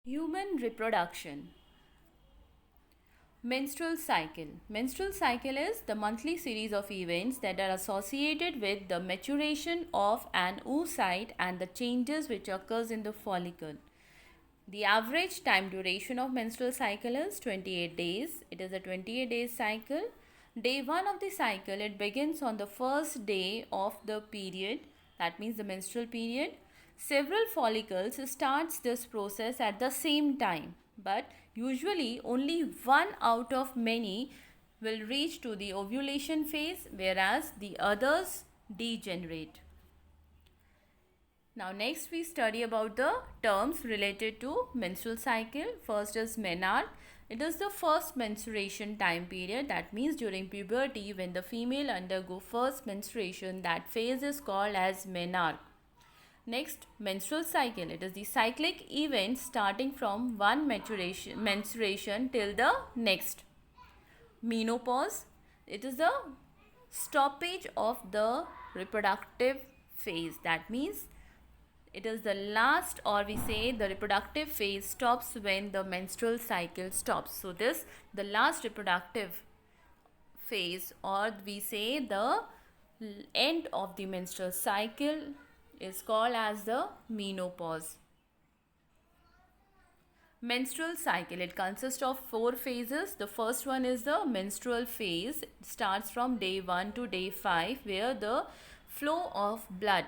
Human reproduction. Menstrual cycle. Menstrual cycle is the monthly series of events that are associated with the maturation of an oocyte and the changes which occurs in the follicle. The average time duration of menstrual cycle is 28 days. It is a 28 days cycle. Day 1 of the cycle, it begins on the first day of the period, that means the menstrual period. Several follicles starts this process at the same time, but usually only one out of many will reach to the ovulation phase, whereas the others degenerate. Now next we study about the terms related to menstrual cycle. First is menarche. It is the first menstruation time period, that means during puberty when the female undergo first menstruation, that phase is called as menarche. Next, menstrual cycle. It is the cyclic event starting from one menstruation till the next. Menopause. It is the stoppage of the reproductive phase, that means it is the last, or we say the reproductive phase stops when the menstrual cycle stops. So this the last reproductive phase, or we say the end of the menstrual cycle, is called as the menopause. Menstrual cycle, it consists of 4 phases. The first one is the menstrual phase. It starts from day 1 to day 5, where the flow of blood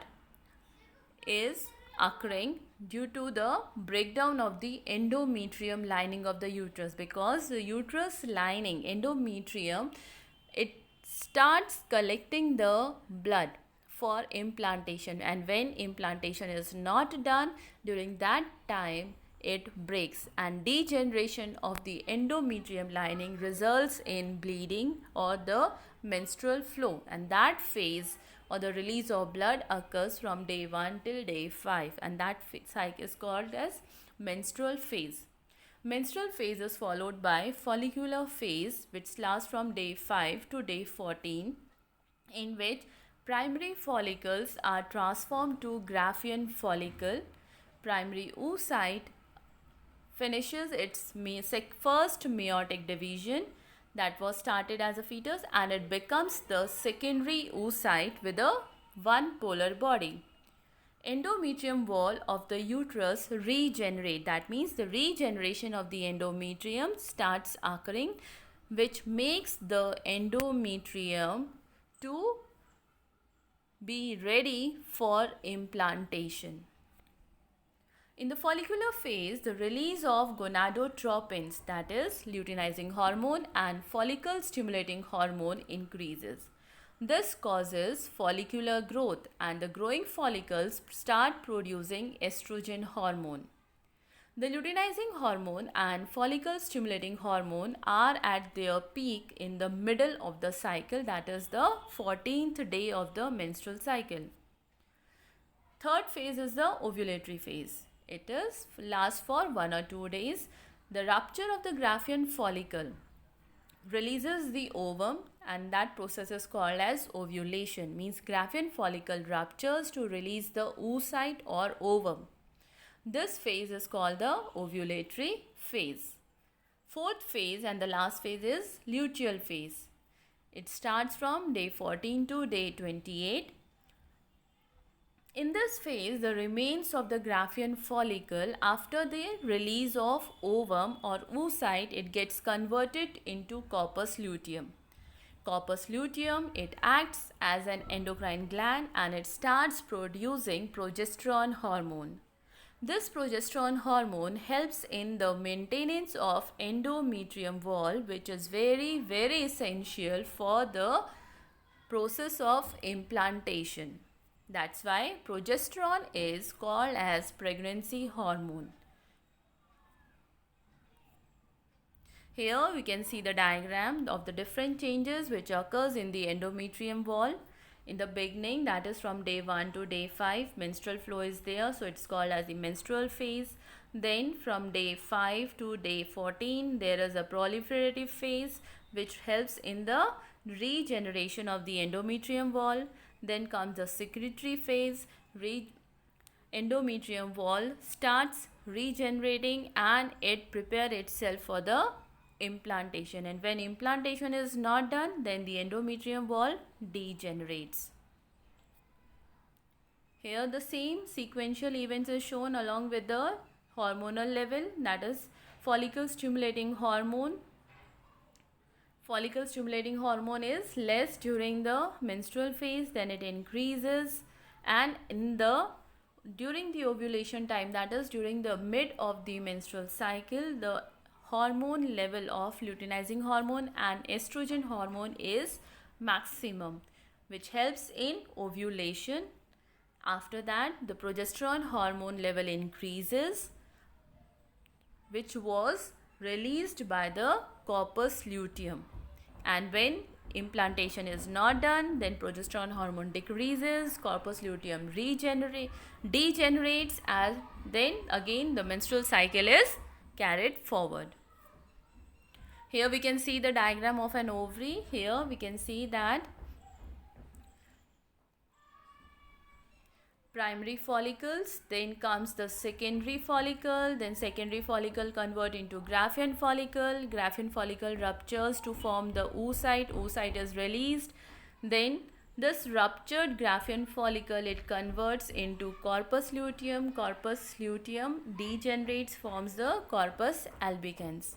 is occurring due to the breakdown of the endometrium lining of the uterus, because the uterus lining, endometrium, it starts collecting the blood for implantation, and when implantation is not done, during that time it breaks, and degeneration of the endometrium lining results in bleeding or the menstrual flow, and that phase or the release of blood occurs from day 1 till day 5, and that cycle is called as menstrual phase. Menstrual phase is followed by follicular phase, which lasts from day 5 to day 14, in which primary follicles are transformed to Graafian follicle. Primary oocyte finishes its first meiotic division that was started as a fetus, and it becomes the secondary oocyte with a one polar body. Endometrium wall of the uterus regenerate, that means the regeneration of the endometrium starts occurring, which makes the endometrium to be ready for implantation. In the follicular phase, the release of gonadotropins, that is luteinizing hormone and follicle stimulating hormone, increases. This causes follicular growth, and the growing follicles start producing estrogen hormone. The luteinizing hormone and follicle stimulating hormone are at their peak in the middle of the cycle, that is the 14th day of the menstrual cycle. Third phase is the ovulatory phase. It lasts for 1 or 2 days. The rupture of the Graafian follicle releases the ovum, and that process is called as ovulation. Means Graafian follicle ruptures to release the oocyte or ovum. This phase is called the ovulatory phase. Fourth phase and the last phase is luteal phase. It starts from day 14 to day 28. In this phase, the remains of the Graafian follicle, after the release of ovum or oocyte, it gets converted into corpus luteum. Corpus luteum, it acts as an endocrine gland, and it starts producing progesterone hormone. This progesterone hormone helps in the maintenance of endometrium wall, which is very, very essential for the process of implantation. That's why progesterone is called as pregnancy hormone. Here we can see the diagram of the different changes which occurs in the endometrium wall. In the beginning, that is from day 1 to day 5, menstrual flow is there, so it's called as the menstrual phase. Then from day 5 to day 14, there is a proliferative phase which helps in the regeneration of the endometrium wall. Then comes the secretory phase. Endometrium wall starts regenerating, and it prepare itself for the implantation. And when implantation is not done, then the endometrium wall degenerates. Here the same sequential events is shown along with the hormonal level, that is follicle stimulating hormone. Follicle stimulating hormone is less during the menstrual phase, then it increases, and during the ovulation time, that is during the mid of the menstrual cycle, the hormone level of luteinizing hormone and estrogen hormone is maximum, which helps in ovulation. After that, the progesterone hormone level increases, which was released by the corpus luteum. And when implantation is not done, then progesterone hormone decreases, corpus luteum degenerates, and then again the menstrual cycle is carried forward. Here we can see the diagram of an ovary. Here we can see that primary follicles, then comes the secondary follicle, then secondary follicle convert into Graafian follicle ruptures to form the oocyte is released, then this ruptured Graafian follicle, it converts into corpus luteum degenerates, forms the corpus albicans.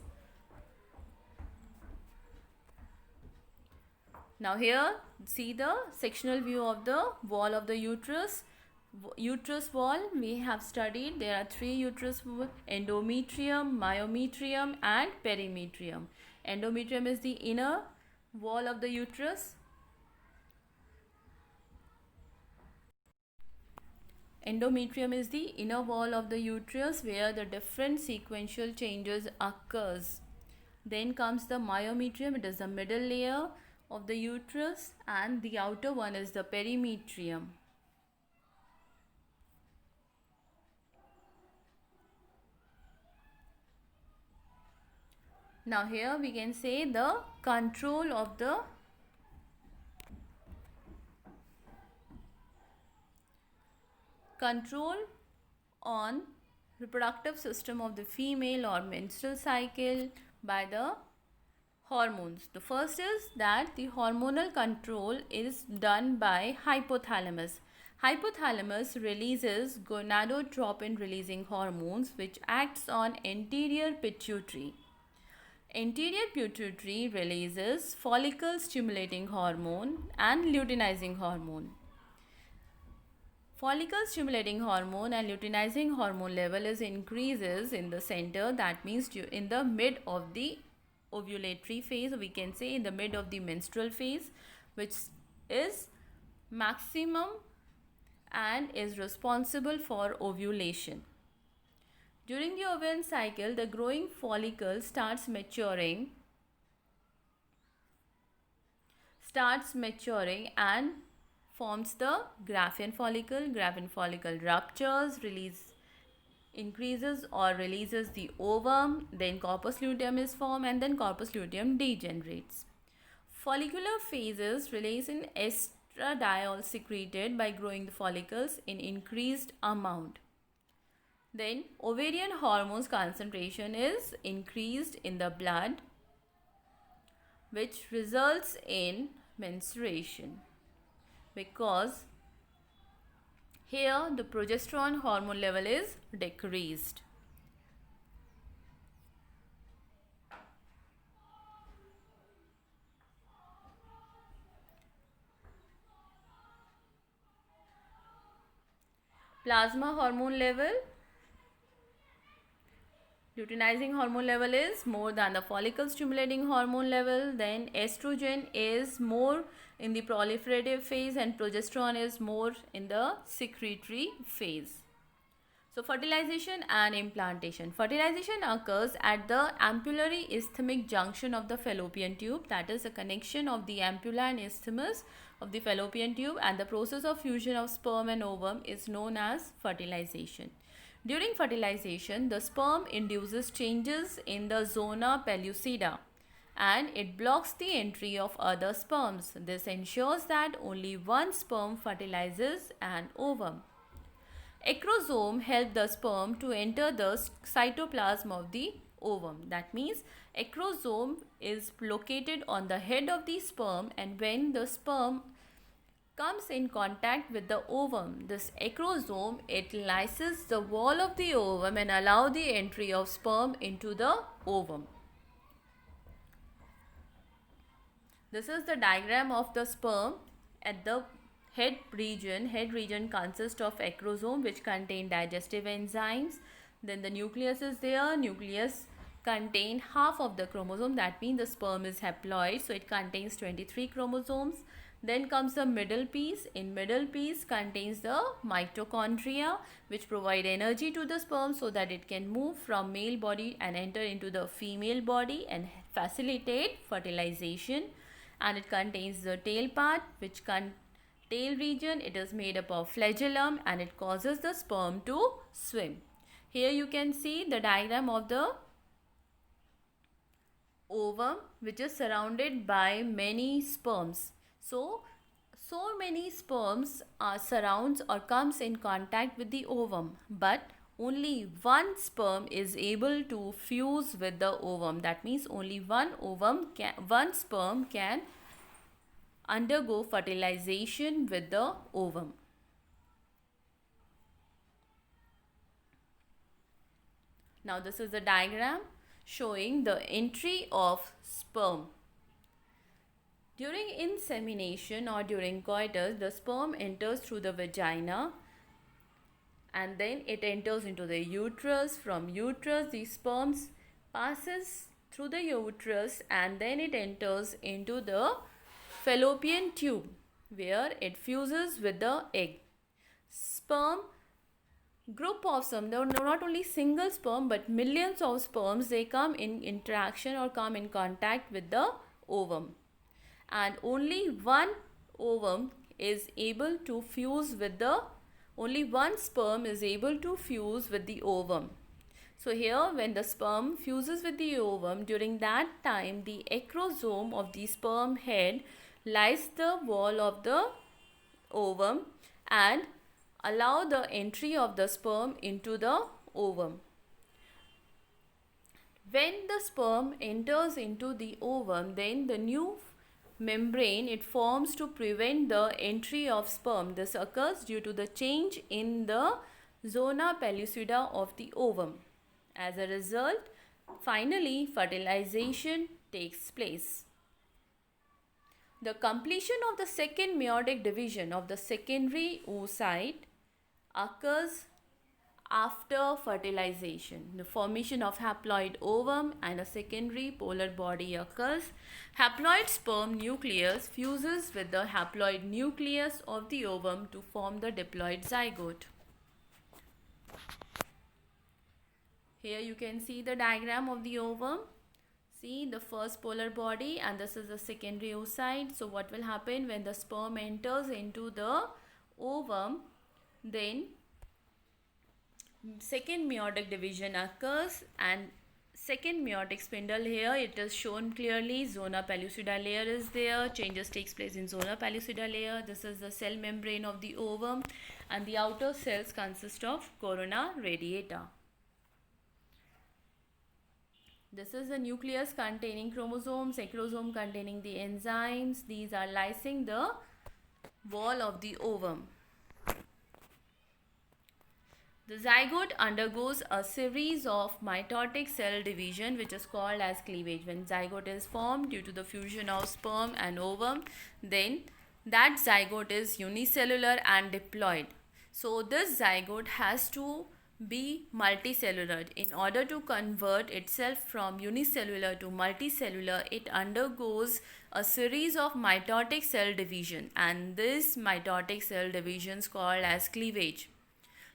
Now here see the sectional view of the wall of the uterus wall. We have studied there are three uterus walls: endometrium, myometrium, and perimetrium. Endometrium is the inner wall of the uterus. Endometrium is the inner wall of the uterus where the different sequential changes occurs. Then comes the myometrium, it is the middle layer of the uterus, and the outer one is the perimetrium. Now here we can say the control on reproductive system of the female or menstrual cycle by the hormones. The first is that the hormonal control is done by hypothalamus. Hypothalamus releases gonadotropin releasing hormones which acts on anterior pituitary. Anterior pituitary releases follicle stimulating hormone and luteinizing hormone. Follicle stimulating hormone and luteinizing hormone level increases in the center, that means in the mid of the ovulatory phase, we can say in the mid of the menstrual phase, which is maximum and is responsible for ovulation. During the ovarian cycle, the growing follicle starts maturing and forms the Graafian follicle. Graafian follicle ruptures, increases or releases the ovum, then corpus luteum is formed, and then corpus luteum degenerates. Follicular phases release in estradiol secreted by growing the follicles in increased amount. Then ovarian hormones concentration is increased in the blood, which results in menstruation, because here the progesterone hormone level is decreased. Plasma hormone level. Luteinizing hormone level is more than the follicle stimulating hormone level. Then estrogen is more in the proliferative phase and progesterone is more in the secretory phase. So fertilization and implantation. Fertilization occurs at the ampullary isthmic junction of the fallopian tube, that is a connection of the ampulla and isthmus of the fallopian tube, and the process of fusion of sperm and ovum is known as fertilization. During fertilization, the sperm induces changes in the zona pellucida and it blocks the entry of other sperms. This ensures that only one sperm fertilizes an ovum. acrosome help the sperm to enter the cytoplasm of the ovum. That means acrosome is located on the head of the sperm, and when the sperm comes in contact with the ovum, this acrosome, it lyses the wall of the ovum and allow the entry of sperm into the ovum. This is the diagram of the sperm at the head region. Head region consists of acrosome, which contain digestive enzymes. Then the nucleus is there. Nucleus contain half of the chromosome. That means the sperm is haploid, so it contains 23 chromosomes. Then comes the middle piece. In middle piece contains the mitochondria, which provide energy to the sperm so that it can move from male body and enter into the female body and facilitate fertilization. And it contains the tail part, which tail region, it is made up of flagellum, and it causes the sperm to swim. Here you can see the diagram of the ovum, which is surrounded by many sperms. So many sperms surrounds or comes in contact with the ovum, but only one sperm is able to fuse with the ovum. That means only one sperm can undergo fertilization with the ovum. Now this is the diagram showing the entry of sperm. During insemination or during coitus, the sperm enters through the vagina and then it enters into the uterus. From uterus, the sperms passes through the uterus and then it enters into the fallopian tube where it fuses with the egg. Group of sperm, not only single sperm but millions of sperms, they come in interaction or come in contact with the ovum. And only one ovum is able to fuse with only one sperm is able to fuse with the ovum. So here when the sperm fuses with the ovum, during that time the acrosome of the sperm head lies the wall of the ovum and allow the entry of the sperm into the ovum. When the sperm enters into the ovum, then the new membrane it forms to prevent the entry of sperm. This occurs due to the change in the zona pellucida of the ovum. As a result, finally fertilization takes place. The completion of the second meiotic division of the secondary oocyte occurs after fertilization. The formation of haploid ovum and a secondary polar body occurs. Haploid sperm nucleus fuses with the haploid nucleus of the ovum to form the diploid zygote. Here you can see the diagram of the ovum. See the first polar body and this is the secondary oocyte. So what will happen when the sperm enters into the ovum, then second meiotic division occurs and second meiotic spindle, here it is shown clearly, zona pellucida layer is there, changes takes place in zona pellucida layer. This is the cell membrane of the ovum and the outer cells consist of corona radiata. This is the nucleus containing chromosomes, acrosome containing the enzymes. These are lysing the wall of the ovum. The zygote undergoes a series of mitotic cell division which is called as cleavage. When zygote is formed due to the fusion of sperm and ovum, then that zygote is unicellular and diploid. So this zygote has to be multicellular. In order to convert itself from unicellular to multicellular, it undergoes a series of mitotic cell division and this mitotic cell division is called as cleavage.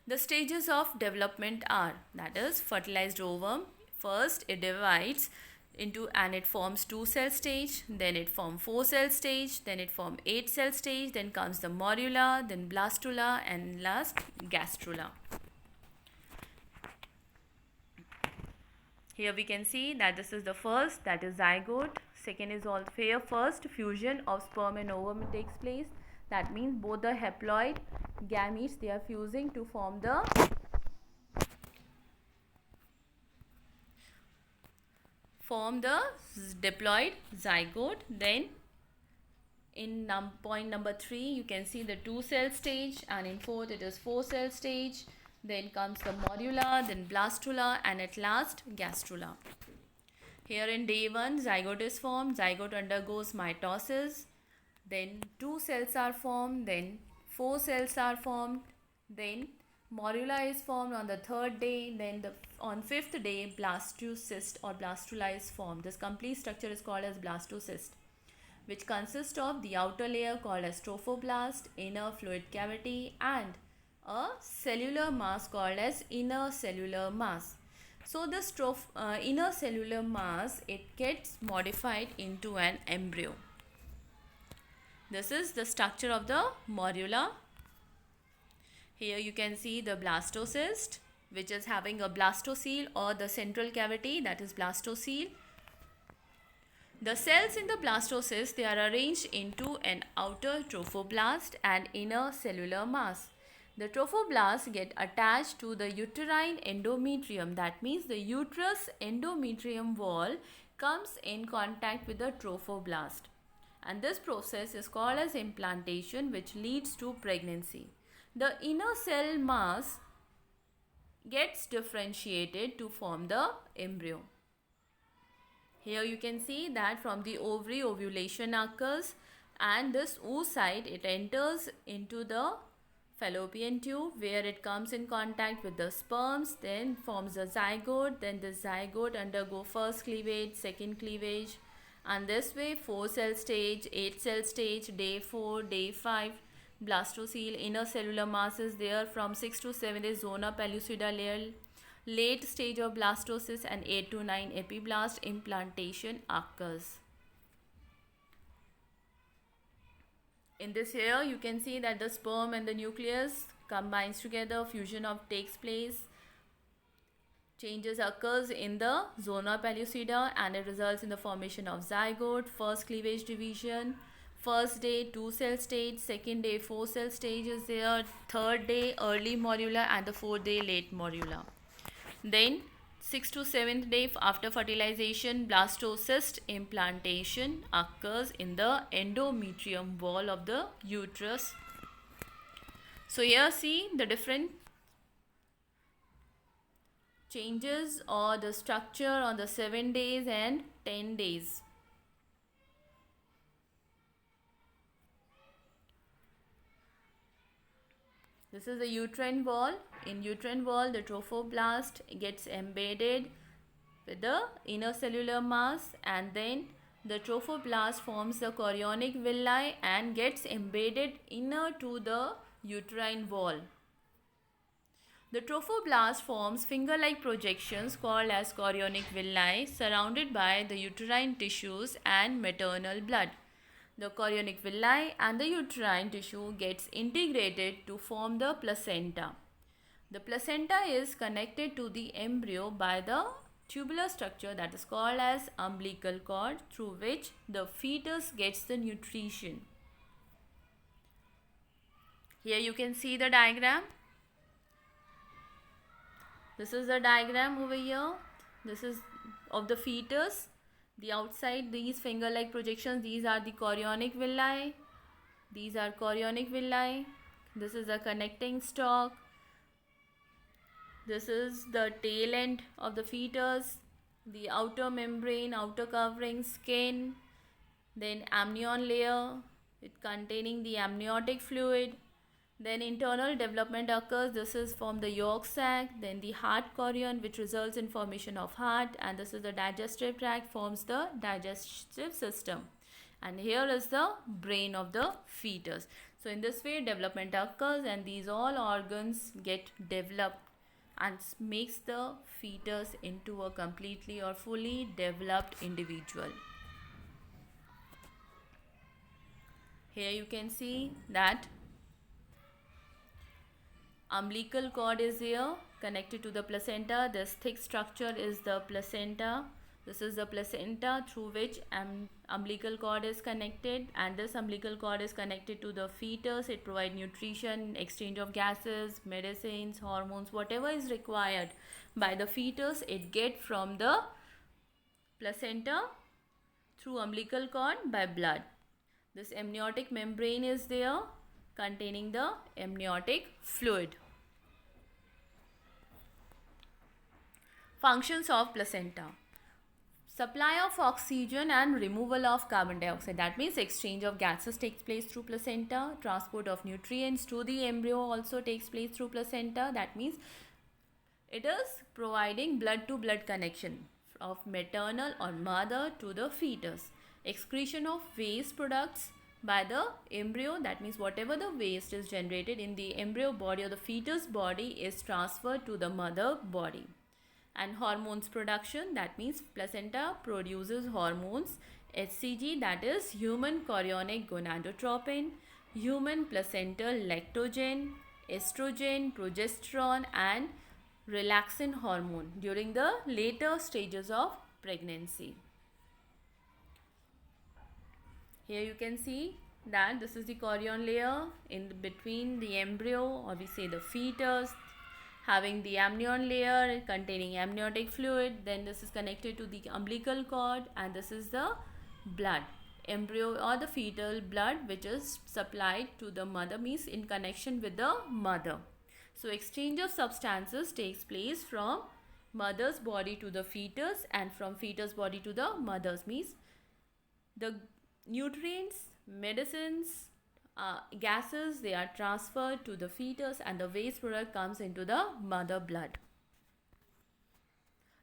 The stages of development are, that is, fertilized ovum. First it divides into and it forms 2-cell stage, then it forms 4-cell stage, then it forms 8-cell stage, then comes the morula, then blastula and last gastrula. Here we can see that this is the first, that is zygote. Second is all here. First fusion of sperm and ovum takes place. That means both the haploid gametes, they are fusing to form the diploid zygote. Then in point number 3, you can see the 2-cell stage, and in 4th it is 4-cell stage. Then comes the morula, then blastula, and at last gastrula. Here in day 1, zygote is formed. Zygote undergoes mitosis. Then 2 cells are formed. Then 4 cells are formed. Then morula is formed on the 3rd day. Then on 5th day, blastocyst or blastula is formed. This complete structure is called as blastocyst, which consists of the outer layer called as trophoblast, inner fluid cavity, and a cellular mass called as inner cellular mass. So this inner cellular mass, it gets modified into an embryo. This is the structure of the morula. Here you can see the blastocyst, which is having a blastocele or the central cavity, that is blastocele. The cells in the blastocyst, they are arranged into an outer trophoblast and inner cellular mass. The trophoblasts get attached to the uterine endometrium. That means the uterus endometrium wall comes in contact with the trophoblast. And this process is called as implantation, which leads to pregnancy. The inner cell mass gets differentiated to form the embryo. Here you can see that from the ovary, ovulation occurs, and this oocyte, it enters into the fallopian tube, where it comes in contact with the sperms, then forms a zygote. Then the zygote undergo first cleavage, second cleavage, and this way 4-cell stage, 8-cell stage, day 4, day 5, blastocele, inner cellular mass is there. From 6 to 7 is zona pellucida layer, late stage of blastocyst, and 8 to 9 epiblast implantation occurs. In this here, you can see that the sperm and the nucleus combines together, fusion takes place, changes occurs in the zona pellucida, and it results in the formation of zygote. First cleavage division, first day 2-cell stage, second day 4-cell stage is there, third day early morula, and the 4th day late morula. Then 6th to 7th day after fertilization, blastocyst implantation occurs in the endometrium wall of the uterus. So here see the different changes or the structure on the 7 days and 10 days. This is the uterine wall. In uterine wall, the trophoblast gets embedded with the inner cellular mass, and then the trophoblast forms the chorionic villi and gets embedded inner to the uterine wall. The trophoblast forms finger-like projections called as chorionic villi surrounded by the uterine tissues and maternal blood. The chorionic villi and the uterine tissue gets integrated to form the placenta. The placenta is connected to the embryo by the tubular structure that is called as umbilical cord, through which the fetus gets the nutrition. Here you can see the diagram. This is the diagram over here. This is of the fetus. The outside, these finger-like projections, these are the chorionic villi. These are chorionic villi. This is a connecting stalk. This is the tail end of the fetus. The outer membrane, outer covering, skin. Then amnion layer, it containing the amniotic fluid. Then internal development occurs. This is from the yolk sac. Then the heart chorion, which results in formation of heart. And this is the digestive tract, forms the digestive system. And here is the brain of the fetus. So in this way, development occurs, and these all organs get developed and makes the fetus into a completely or fully developed individual. Here you can see that umbilical cord is here connected to the placenta. This thick structure is the placenta, This is the placenta through which umbilical cord is connected, and this umbilical cord is connected to the fetus. It provides nutrition, exchange of gases, medicines, hormones, whatever is required by the fetus, it gets from the placenta through umbilical cord by blood. This amniotic membrane is there containing the amniotic fluid. Functions of placenta: supply of oxygen and removal of carbon dioxide. That means exchange of gases takes place through placenta. Transport of nutrients to the embryo also takes place through placenta. That means it is providing blood to blood connection of maternal or mother to the fetus. Excretion of waste products by the embryo. That means whatever the waste is generated in the embryo body or the fetus body is transferred to the mother body. And hormones production, that means placenta produces hormones, HCG, that is human chorionic gonadotropin, human placental lactogen, estrogen, progesterone and relaxin hormone during the later stages of pregnancy. Here you can see that this is the chorion layer in between the embryo, or we say the fetus, having the amnion layer containing amniotic fluid. Then this is connected to the umbilical cord, and this is the blood, embryo or the fetal blood, which is supplied to the mother, means in connection with the mother. So exchange of substances takes place from mother's body to the fetus and from fetus body to the mother's, means the nutrients, medicines, gases, they are transferred to the fetus and the waste product comes into the mother blood.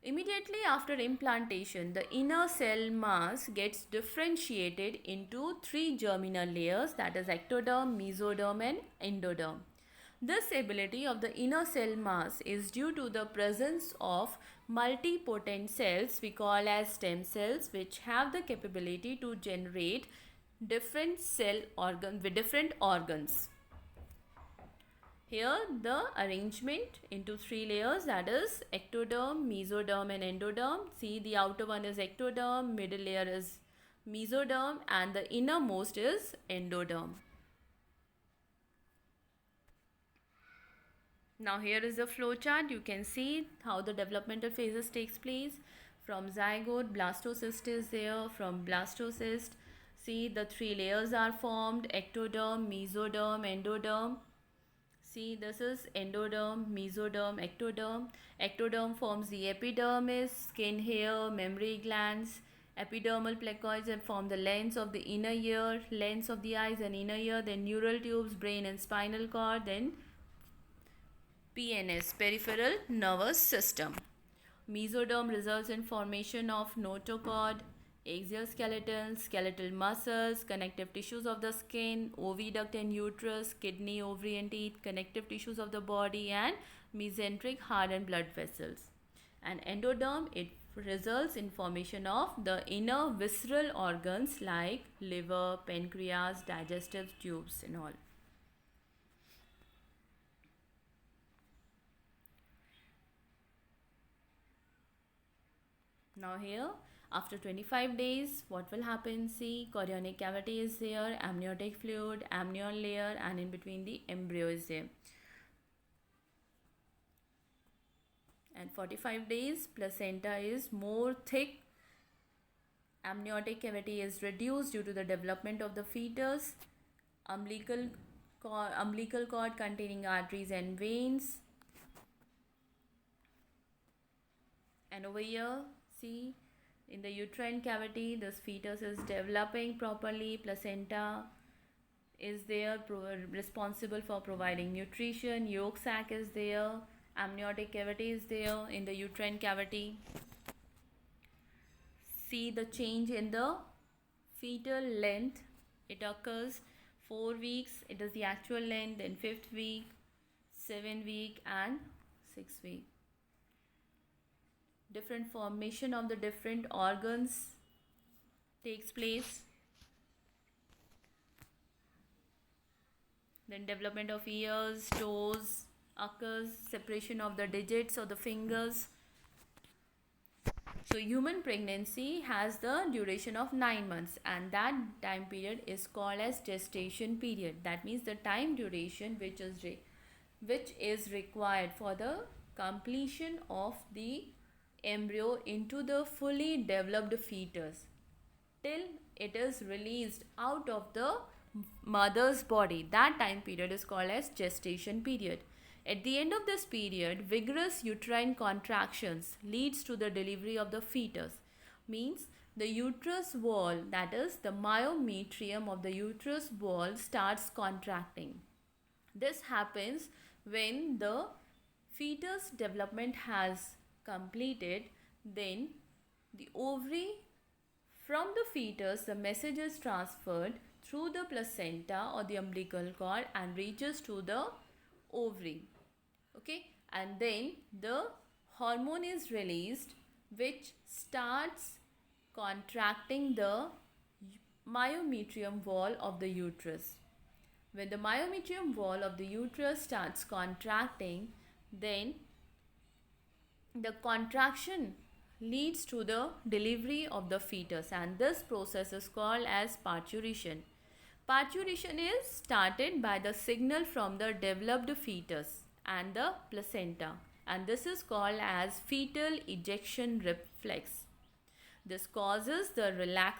Immediately after implantation, the inner cell mass gets differentiated into 3 germinal layers, that is ectoderm, mesoderm and endoderm. This ability of the inner cell mass is due to the presence of multipotent cells we call as stem cells, which have the capability to generate different cell organs with different organs. Here the arrangement into 3 layers, that is ectoderm, mesoderm and endoderm. See, the outer one is ectoderm, middle layer is mesoderm and the innermost is endoderm. Now here is the flow chart. You can see how the developmental phases takes place. From zygote, blastocyst is there. From blastocyst, see the 3 layers are formed: ectoderm, mesoderm, endoderm. See, this is endoderm, mesoderm, ectoderm. Ectoderm forms the epidermis, skin, hair, mammary glands. Epidermal placoids and form the lens of the inner ear, lens of the eyes and inner ear, then neural tubes, brain and spinal cord, then PNS, peripheral nervous system. Mesoderm results in formation of notochord, axial skeleton, skeletal muscles, connective tissues of the skin, oviduct and uterus, kidney, ovary and teeth, connective tissues of the body and mesenteric heart and blood vessels. And endoderm, it results in formation of the inner visceral organs like liver, pancreas, digestive tubes and all. Now here, after 25 days, what will happen? See, chorionic cavity is there, amniotic fluid, amnion layer and in between the embryo is there. And 45 days, placenta is more thick, amniotic cavity is reduced due to the development of the fetus, umbilical cord containing arteries and veins. And over here, see, in the uterine cavity, this fetus is developing properly. Placenta is there, responsible for providing nutrition. Yolk sac is there. Amniotic cavity is there in the uterine cavity. See the change in the fetal length. It occurs 4 weeks. It is the actual length. Then 5th week, 7th week and 6th week. Different formation of the different organs takes place. Then development of ears, toes occurs, separation of the digits or the fingers, So human pregnancy has the duration of 9 months, and that time period is called as gestation period. That means the time duration which is required for the completion of the embryo into the fully developed fetus till it is released out of the mother's body. That time period is called as gestation period. At the end of this period, vigorous uterine contractions leads to the delivery of the fetus. Means the uterus wall, that is the myometrium of the uterus wall, starts contracting. This happens when the fetus development has completed. Then the ovary, from the fetus, the message is transferred through the placenta or the umbilical cord and reaches to the ovary. Okay, and then the hormone is released which starts contracting the myometrium wall of the uterus. When the myometrium wall of the uterus starts contracting, then the contraction leads to the delivery of the fetus, and this process is called as parturition. Parturition is started by the signal from the developed fetus and the placenta, and this is called as fetal ejection reflex. This causes the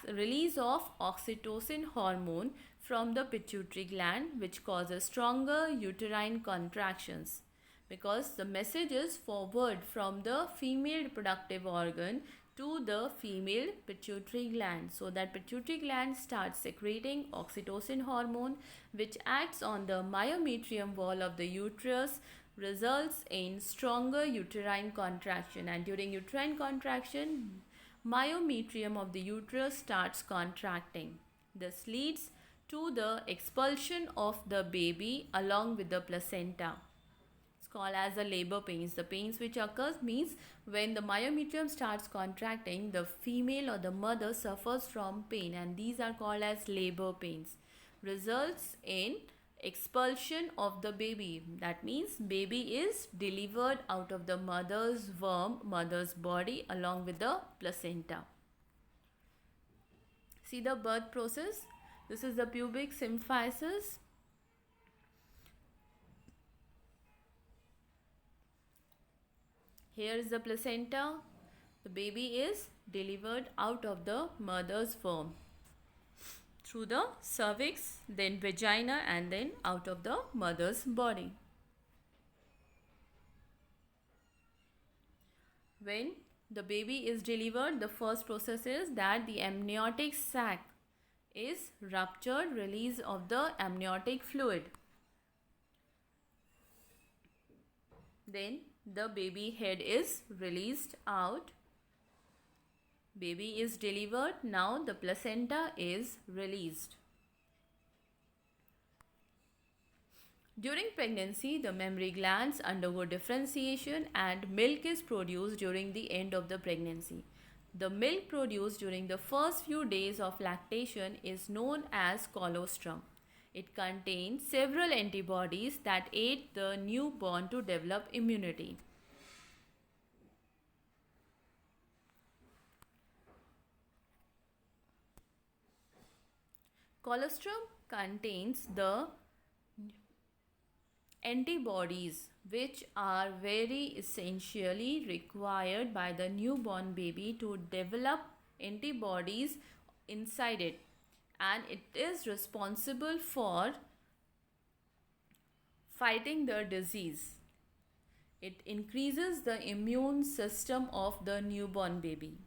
release of oxytocin hormone from the pituitary gland, which causes stronger uterine contractions, because the message is forward from the female reproductive organ to the female pituitary gland. So that pituitary gland starts secreting oxytocin hormone, which acts on the myometrium wall of the uterus, results in stronger uterine contraction, and during uterine contraction, myometrium of the uterus starts contracting. This leads to the expulsion of the baby along with the placenta. It's called as the labor pains. The pains which occurs means when the myometrium starts contracting, the female or the mother suffers from pain, and these are called as labor pains. Results in expulsion of the baby. That means baby is delivered out of the mother's womb, mother's body, along with the placenta. See the birth process. This is the pubic symphysis. Here is the placenta. The baby is delivered out of the mother's womb through the cervix, then vagina, and then out of the mother's body. When the baby is delivered, the first process is that the amniotic sac is ruptured, release of the amniotic fluid. Then the baby head is released out. Baby is delivered. Now the placenta is released. During pregnancy, the mammary glands undergo differentiation and milk is produced during the end of the pregnancy. The milk produced during the first few days of lactation is known as colostrum. It contains several antibodies that aid the newborn to develop immunity. Colostrum contains the antibodies which are very essentially required by the newborn baby to develop antibodies inside it, and it is responsible for fighting the disease. It increases the immune system of the newborn baby.